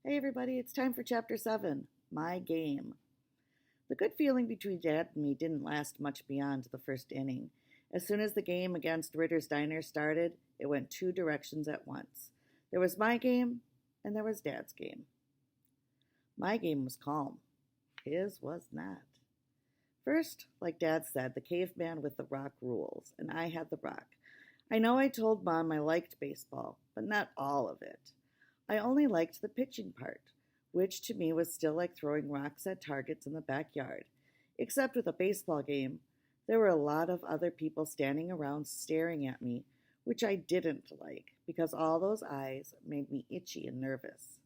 Hey everybody, it's time for Chapter 7, My Game. The good feeling between Dad and me didn't last much beyond the first inning. As soon as the game against Ritter's Diner started, it went two directions at once. There was my game, and there was Dad's game. My game was calm. His was not. First, like Dad said, the caveman with the rock rules, and I had the rock. I know I told Mom I liked baseball, but not all of it. I only liked the pitching part, which to me was still like throwing rocks at targets in the backyard. Except with a baseball game, there were a lot of other people standing around staring at me, which I didn't like because all those eyes made me itchy and nervous.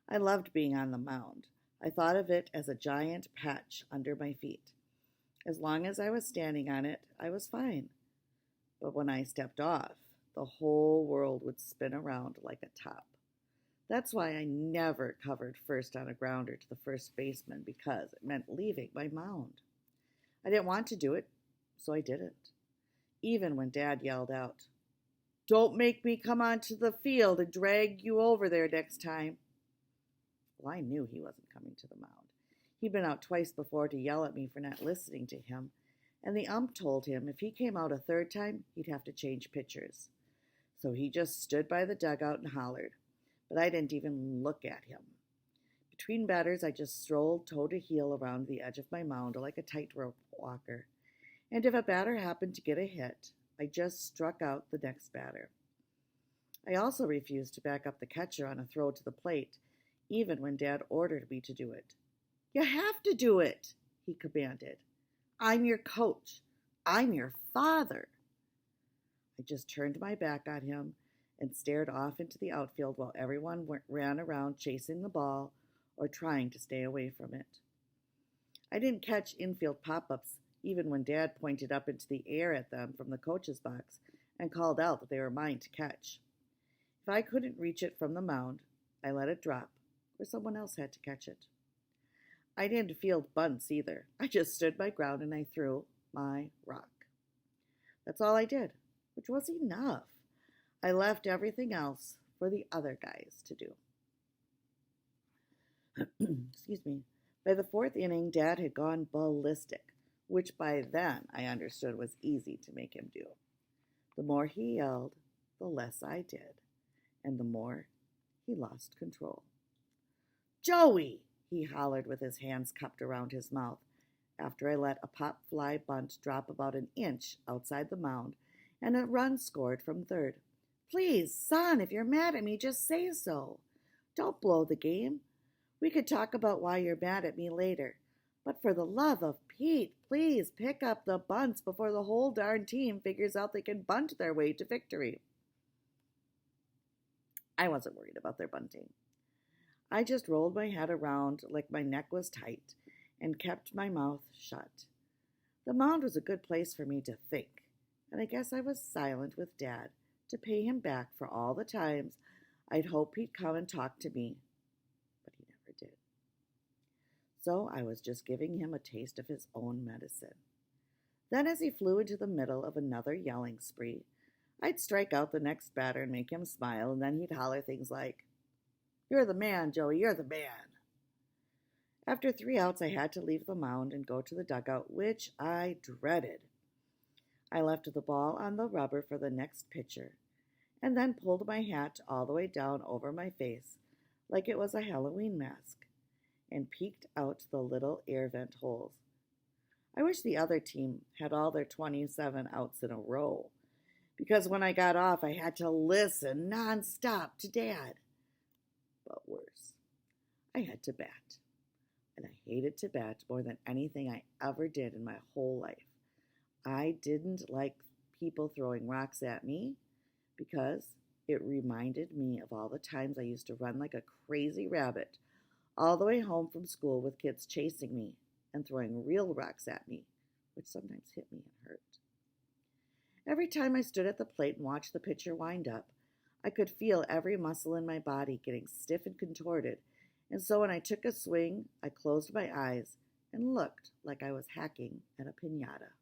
I loved being on the mound. I thought of it as a giant patch under my feet. As long as I was standing on it, I was fine. But when I stepped off, the whole world would spin around like a top. That's why I never covered first on a grounder to the first baseman because it meant leaving my mound. I didn't want to do it, so I didn't. Even when Dad yelled out, "Don't make me come onto the field and drag you over there next time." Well, I knew he wasn't coming to the mound. He'd been out twice before to yell at me for not listening to him, and the ump told him if he came out a third time, he'd have to change pitchers. So he just stood by the dugout and hollered. But I didn't even look at him. Between batters, I just strolled toe to heel around the edge of my mound like a tightrope walker. And if a batter happened to get a hit, I just struck out the next batter. I also refused to back up the catcher on a throw to the plate, even when Dad ordered me to do it. "You have to do it," he commanded. "I'm your coach. I'm your father." I just turned my back on him and stared off into the outfield while everyone ran around chasing the ball or trying to stay away from it. I didn't catch infield pop-ups even when Dad pointed up into the air at them from the coach's box and called out that they were mine to catch. If I couldn't reach it from the mound, I let it drop, or someone else had to catch it. I didn't field bunts either. I just stood my ground and I threw my rock. That's all I did, which was enough. I left everything else for the other guys to do. Excuse me. By the fourth inning, Dad had gone ballistic, which by then I understood was easy to make him do. The more he yelled, the less I did, and the more he lost control. "Joey!" he hollered with his hands cupped around his mouth after I let a pop fly bunt drop about an inch outside the mound and a run scored from third. "Please, son, if you're mad at me, just say so. Don't blow the game. We could talk about why you're mad at me later. But for the love of Pete, please pick up the bunts before the whole darn team figures out they can bunt their way to victory." I wasn't worried about their bunting. I just rolled my head around like my neck was tight and kept my mouth shut. The mound was a good place for me to think, and I guess I was silent with Dad to pay him back for all the times I'd hope he'd come and talk to me, but he never did. So I was just giving him a taste of his own medicine. Then as he flew into the middle of another yelling spree, I'd strike out the next batter and make him smile, and then he'd holler things like, "You're the man, Joey, you're the man." After 3 outs, I had to leave the mound and go to the dugout, which I dreaded. I left the ball on the rubber for the next pitcher, and then pulled my hat all the way down over my face like it was a Halloween mask, and peeked out the little air vent holes. I wish the other team had all their 27 outs in a row, because when I got off, I had to listen nonstop to Dad. But worse, I had to bat, and I hated to bat more than anything I ever did in my whole life. I didn't like people throwing rocks at me because it reminded me of all the times I used to run like a crazy rabbit all the way home from school with kids chasing me and throwing real rocks at me, which sometimes hit me and hurt. Every time I stood at the plate and watched the pitcher wind up, I could feel every muscle in my body getting stiff and contorted, and so when I took a swing, I closed my eyes and looked like I was hacking at a piñata.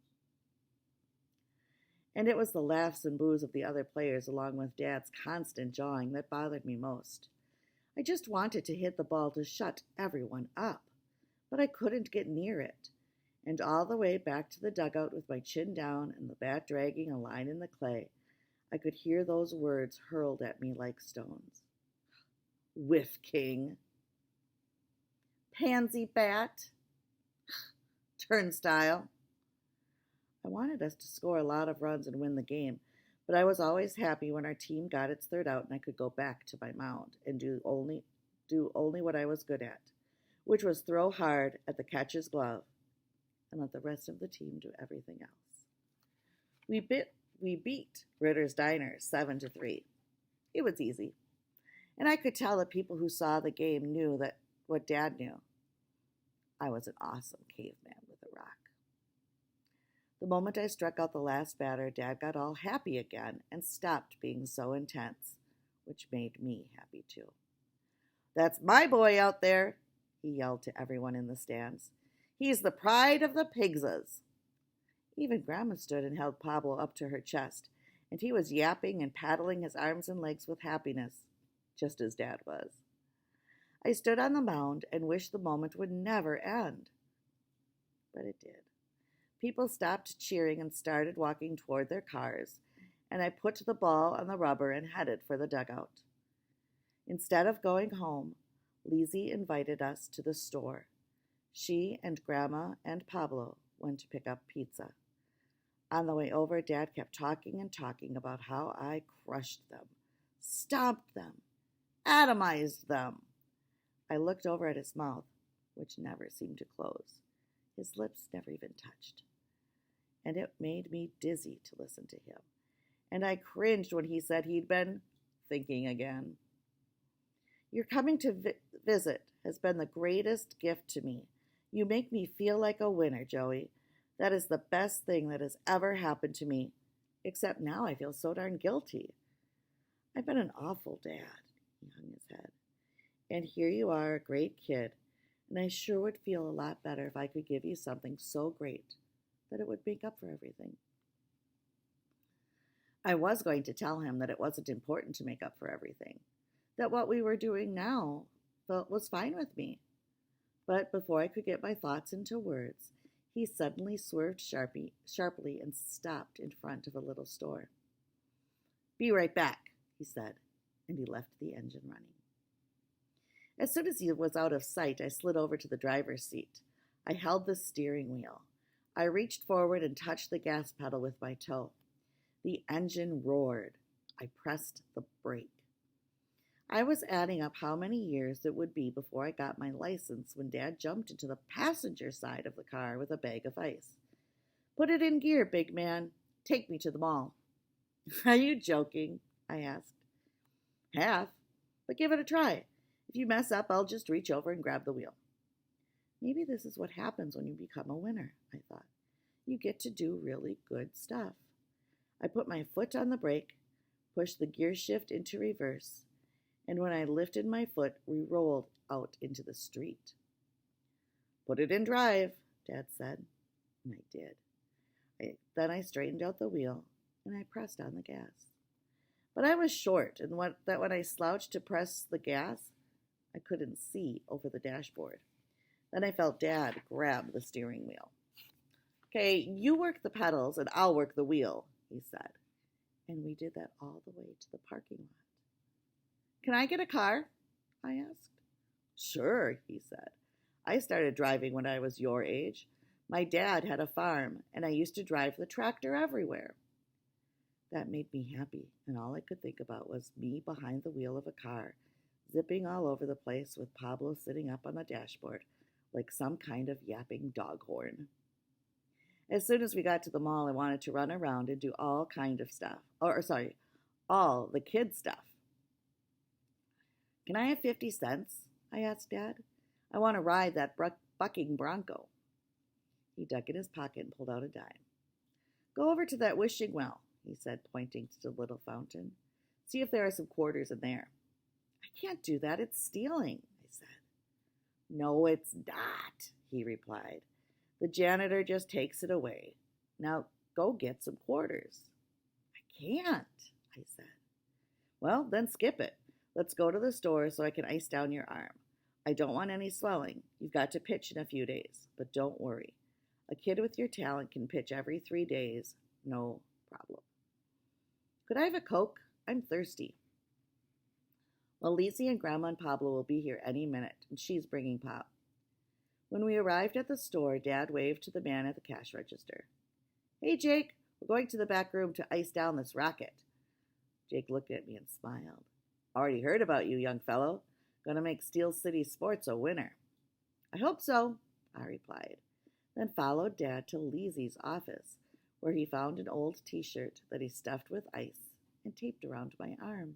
And it was the laughs and boos of the other players along with Dad's constant jawing that bothered me most. I just wanted to hit the ball to shut everyone up, but I couldn't get near it. And all the way back to the dugout with my chin down and the bat dragging a line in the clay, I could hear those words hurled at me like stones. Whiff king. Pansy bat. Turnstile. I wanted us to score a lot of runs and win the game, but I was always happy when our team got its third out and I could go back to my mound and do only what I was good at, which was throw hard at the catcher's glove and let the rest of the team do everything else. We beat Ritter's Diner 7-3. It was easy, and I could tell the people who saw the game knew that what Dad knew. I was an awesome caveman with a rock. The moment I struck out the last batter, Dad got all happy again and stopped being so intense, which made me happy too. That's my boy out there, he yelled to everyone in the stands. He's the pride of the Pigzas. Even Grandma stood and held Pablo up to her chest, and he was yapping and paddling his arms and legs with happiness, just as Dad was. I stood on the mound and wished the moment would never end. But it did. People stopped cheering and started walking toward their cars, and I put the ball on the rubber and headed for the dugout. Instead of going home, Lizzie invited us to the store. She and Grandma and Pablo went to pick up pizza. On the way over, Dad kept talking and talking about how I crushed them, stomped them, atomized them. I looked over at his mouth, which never seemed to close. His lips never even touched. And it made me dizzy to listen to him. And I cringed when he said he'd been thinking again. Your coming to visit has been the greatest gift to me. You make me feel like a winner, Joey. That is the best thing that has ever happened to me. Except now I feel so darn guilty. I've been an awful dad, he hung his head. And here you are, a great kid, and I sure would feel a lot better if I could give you something so great that it would make up for everything. I was going to tell him that it wasn't important to make up for everything, that what we were doing now was fine with me. But before I could get my thoughts into words, he suddenly swerved sharply and stopped in front of a little store. Be right back, he said, and he left the engine running. As soon as he was out of sight, I slid over to the driver's seat. I held the steering wheel. I reached forward and touched the gas pedal with my toe. The engine roared. I pressed the brake. I was adding up how many years it would be before I got my license when Dad jumped into the passenger side of the car with a bag of ice. Put it in gear, big man. Take me to the mall. Are you joking? I asked. Half, but give it a try. If you mess up, I'll just reach over and grab the wheel. Maybe this is what happens when you become a winner, I thought. You get to do really good stuff. I put my foot on the brake, pushed the gear shift into reverse, and when I lifted my foot, we rolled out into the street. Put it in drive, Dad said, and I did. Then I straightened out the wheel, and I pressed on the gas. But I was short, and when I slouched to press the gas, I couldn't see over the dashboard. Then I felt Dad grab the steering wheel. Okay, you work the pedals and I'll work the wheel, he said. And we did that all the way to the parking lot. Can I get a car? I asked. Sure, he said. I started driving when I was your age. My dad had a farm, and I used to drive the tractor everywhere. That made me happy, and all I could think about was me behind the wheel of a car, zipping all over the place with Pablo sitting up on the dashboard like some kind of yapping doghorn. As soon as we got to the mall, I wanted to run around and do all the kid stuff. Can I have 50 cents? I asked Dad. I want to ride that bucking bronco. He dug in his pocket and pulled out a dime. Go over to that wishing well, he said, pointing to the little fountain. See if there are some quarters in there. I can't do that. It's stealing, I said. No, it's not, he replied. The janitor just takes it away. Now go get some quarters. I can't, I said. Well, then skip it. Let's go to the store so I can ice down your arm. I don't want any swelling. You've got to pitch in a few days, but don't worry. A kid with your talent can pitch every 3 days, no problem. Could I have a Coke? I'm thirsty. Well, Lizzie and Grandma and Pablo will be here any minute, and she's bringing Pop. When we arrived at the store, Dad waved to the man at the cash register. Hey, Jake, we're going to the back room to ice down this rocket. Jake looked at me and smiled. Already heard about you, young fellow. Gonna make Steel City Sports a winner. I hope so, I replied, then followed Dad to Lizzie's office, where he found an old t-shirt that he stuffed with ice and taped around my arm.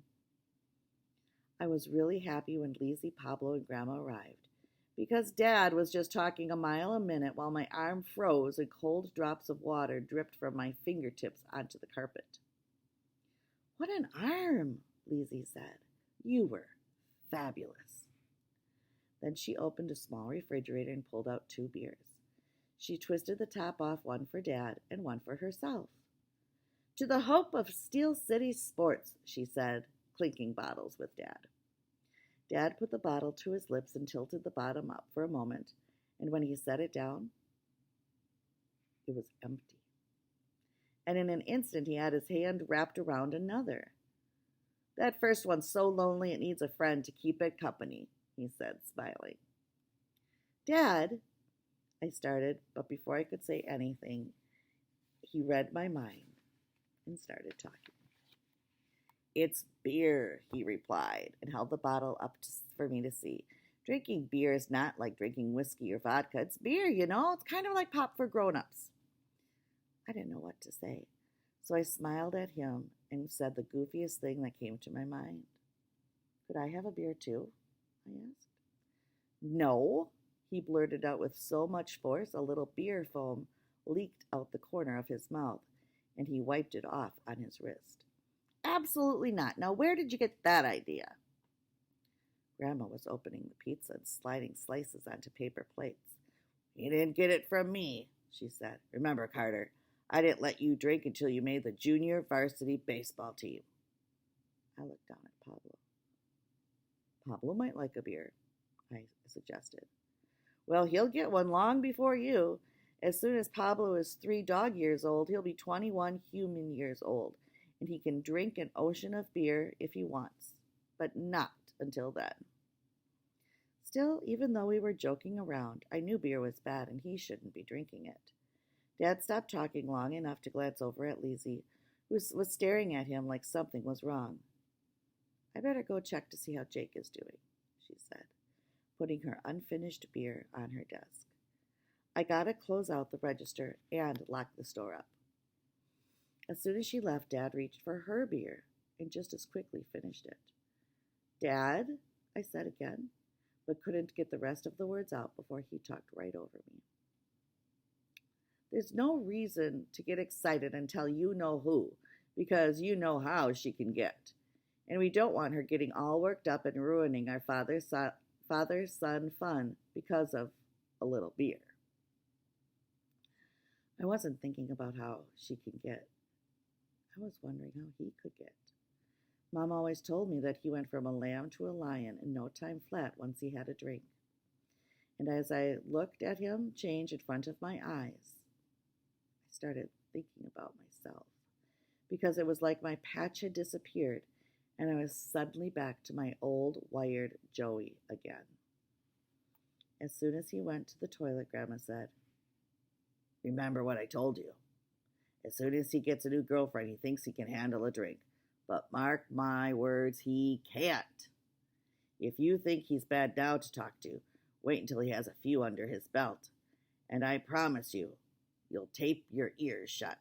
I was really happy when Lizzie, Pablo, and Grandma arrived, because Dad was just talking a mile a minute while my arm froze and cold drops of water dripped from my fingertips onto the carpet. What an arm, Lizzie said. You were fabulous. Then she opened a small refrigerator and pulled out 2 beers. She twisted the top off, one for Dad and one for herself. To the hope of Steel City Sports, she said, clinking bottles with Dad. Dad put the bottle to his lips and tilted the bottom up for a moment, and when he set it down, it was empty. And in an instant he had his hand wrapped around another. That first one's so lonely it needs a friend to keep it company, he said, smiling. Dad, I started, but before I could say anything, he read my mind and started talking. It's beer, he replied, and held the bottle up for me to see. Drinking beer is not like drinking whiskey or vodka. It's beer, you know. It's kind of like pop for grown-ups. I didn't know what to say, so I smiled at him and said the goofiest thing that came to my mind. Could I have a beer too? I asked. No, he blurted out with so much force a little beer foam leaked out the corner of his mouth, and he wiped it off on his wrist. Absolutely not. Now, where did you get that idea? Grandma was opening the pizza and sliding slices onto paper plates. You didn't get it from me, she said. Remember, Carter, I didn't let you drink until you made the junior varsity baseball team. I looked down at Pablo. Pablo might like a beer, I suggested. Well, he'll get one long before you. As soon as Pablo is 3 dog years old, he'll be 21 human years old, and he can drink an ocean of beer if he wants, but not until then. Still, even though we were joking around, I knew beer was bad and he shouldn't be drinking it. Dad stopped talking long enough to glance over at Lizzie, who was staring at him like something was wrong. I better go check to see how Jake is doing, she said, putting her unfinished beer on her desk. I gotta close out the register and lock the store up. As soon as she left, Dad reached for her beer and just as quickly finished it. Dad, I said again, but couldn't get the rest of the words out before he talked right over me. There's no reason to get excited and tell you know who, because you know how she can get. And we don't want her getting all worked up and ruining our father-son fun because of a little beer. I wasn't thinking about how she can get. I was wondering how he could get. Mom always told me that he went from a lamb to a lion in no time flat once he had a drink. And as I looked at him change in front of my eyes, I started thinking about myself, because it was like my patch had disappeared and I was suddenly back to my old wired Joey again. As soon as he went to the toilet, Grandma said, Remember what I told you. As soon as he gets a new girlfriend, he thinks he can handle a drink. But mark my words, he can't. If you think he's bad now to talk to, wait until he has a few under his belt. And I promise you, you'll tape your ears shut.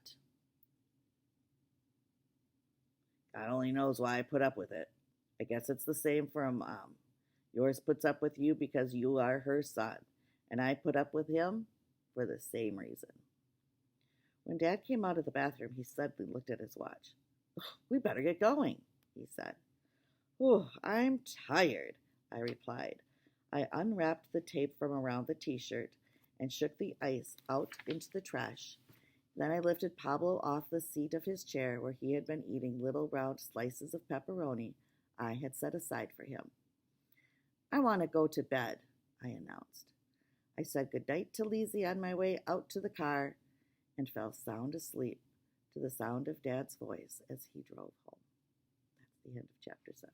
God only knows why I put up with it. I guess it's the same for Mom. Yours puts up with you because you are her son, and I put up with him for the same reason. When Dad came out of the bathroom, he suddenly looked at his watch. We better get going, he said. Oh, I'm tired, I replied. I unwrapped the tape from around the t-shirt and shook the ice out into the trash. Then I lifted Pablo off the seat of his chair where he had been eating little round slices of pepperoni I had set aside for him. "I want to go to bed," I announced. I said goodnight to Lizzie on my way out to the car and fell sound asleep to the sound of Dad's voice as he drove home. That's the end of chapter 7.